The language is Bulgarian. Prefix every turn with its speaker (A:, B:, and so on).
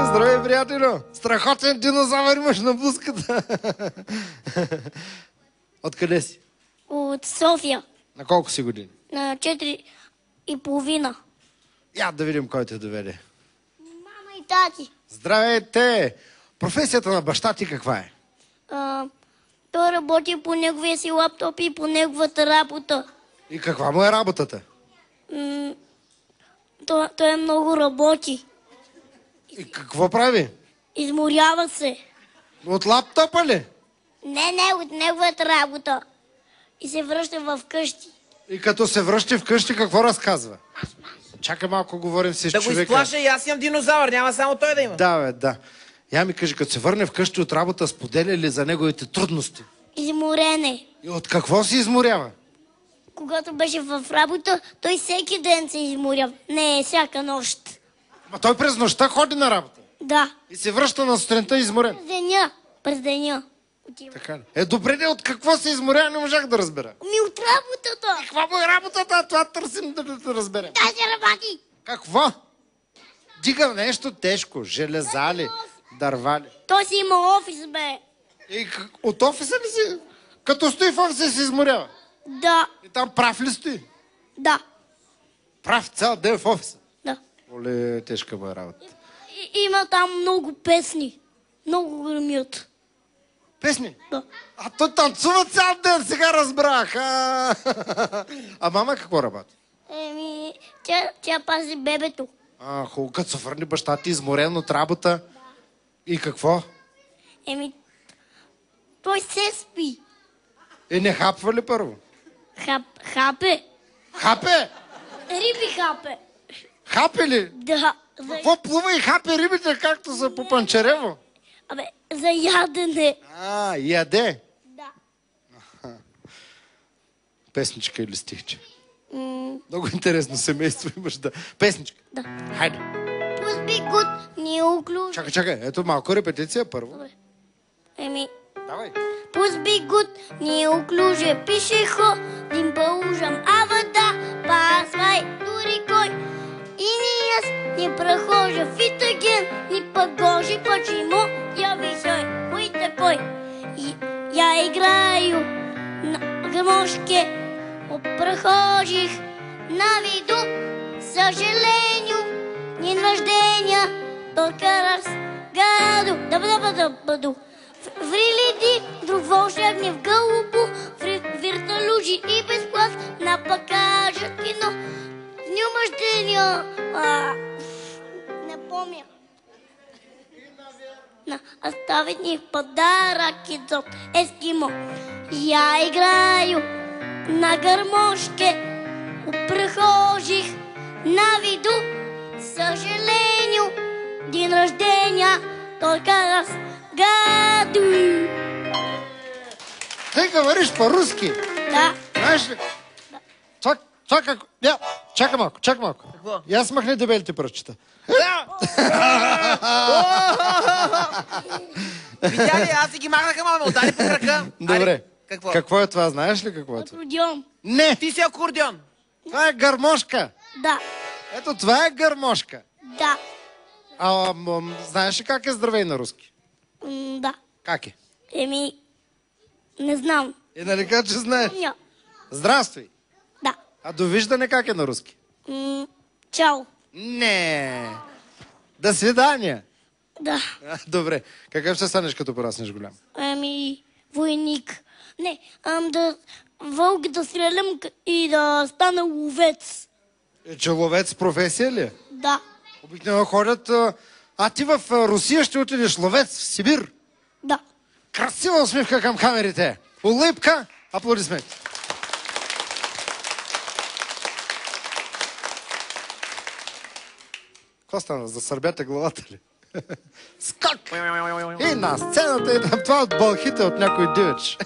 A: Здравей, приятелю! Страхотен динозавър имаш на блузката. Откъде си?
B: От София.
A: На колко си години?
B: На 4,5.
A: Я да видим кой те доведе.
B: Мама и тати.
A: Здравейте! Професията на баща ти каква е?
B: Той работи по неговия си лаптоп и по неговата работа.
A: И каква му е работата?
B: Той много работи.
A: И какво прави?
B: Изморява се.
A: От лаптопа ли?
B: Не, от неговата работа. И се връща в къщи.
A: И като се връща вкъщи, какво разказва? Чакай малко, говорим с човека.
C: Да го изплаша и аз имам динозавър, няма само той да има.
A: Да, бе, да. Я ми кажи, като се върне вкъщи от работа, споделя ли за неговите трудности?
B: Изморен е.
A: И от какво се изморява?
B: Когато беше в работа, той всеки ден се изморява. Не, всяка нощ.
A: Ма той през нощта ходи на работа.
B: Да.
A: И се връща на сутринта изморен.
B: През деня.
A: Така ли? Добре, от какво се изморява, не можах да разбера.
B: От работата.
A: Каква му е работата? Това търсим да разберем.
B: Да се работи.
A: Какво? Дига нещо тежко. Железа ли? Дърва ли?
B: Той си има офис, бе.
A: И от офиса ли си? Като стои в офиса се изморява?
B: Да.
A: И там прав ли стои?
B: Да.
A: Прав цял ден в офиса?
B: Да.
A: Оле, тежка му е работа.
B: Има там много песни. Много гърмят.
A: Песни?
B: Да.
A: А той танцува цял ден, сега разбрах. А мама какво работи?
B: Тя пази бебето.
A: Хубаво, като се върне баща ти изморен от работа. И какво?
B: Той се спи.
A: Не хапва ли първо?
B: Хапе.
A: Хапе?
B: Риби хапе.
A: Хапе ли?
B: Да.
A: Какво плува и хапе рибите, както са по Панчарево?
B: За ядене.
A: Яде?
B: Да.
A: Песничка или стихче? Много интересно семейство имаш, да. Песничка?
B: Да.
A: Хайде.
B: Pust be good, неуклюж.
A: Чакай, ето малко репетиция първо.
B: Добре.
A: Давай.
B: Pust be good, неуклюже пешеходим по лужам, а вода пасвай до рекой. И ни аз не прохожа фитоген, ни погожи, почему я висой, кой такой? Я играю на гармошке у прохожих на виду, сожалению, день рождения только раз в году. Да-ба-да-ба-да-ба-ду. Врилиди, друг волшебник в голубу, вертолюжи и без глаз на покажет кино. С днем рождения! Не помня. Оставить ни в подарок от Ескимо. Я играю на гармошке у прохожих на виду. К сожалению, день рождения только раз в году.
A: Ты говоришь по-русски?
B: Да.
A: Знаешь ли? Чакай малко.
C: Какво?
A: Я смахни дебелите пръчета.
C: Видя ли, аз си ги махнаха, мама, удари по крака.
A: Добре.
C: Какво?
A: Какво е това? Знаеш ли какво е това?
B: Акордеон.
A: Не!
C: Ти си акордеон.
A: Това е гармошка.
B: Да.
A: Ето това е гармошка.
B: Да.
A: Знаеш ли как е здравей на руски?
B: Да.
A: Как е?
B: Не знам.
A: Нали как че знаеш?
B: Ня.
A: Здравствуй.
B: Да.
A: А довиждане как е на руски?
B: Чао.
A: Не. До свидания.
B: Да.
A: Добре. Какъв ще станеш като пораснеш голям?
B: Войник. Не, вълк да стрелям и да стана ловец.
A: Че ловец професия ли?
B: Да.
A: Обикновено ходят... А ти в Русия ще отидеш ловец в Сибир?
B: Да.
A: Красива усмивка към камерите. Улыбка. Аплодисменти. Какво стана? Засърбяте главата ли? Скок! И на сцената, и това от бълхите от някой дивеч.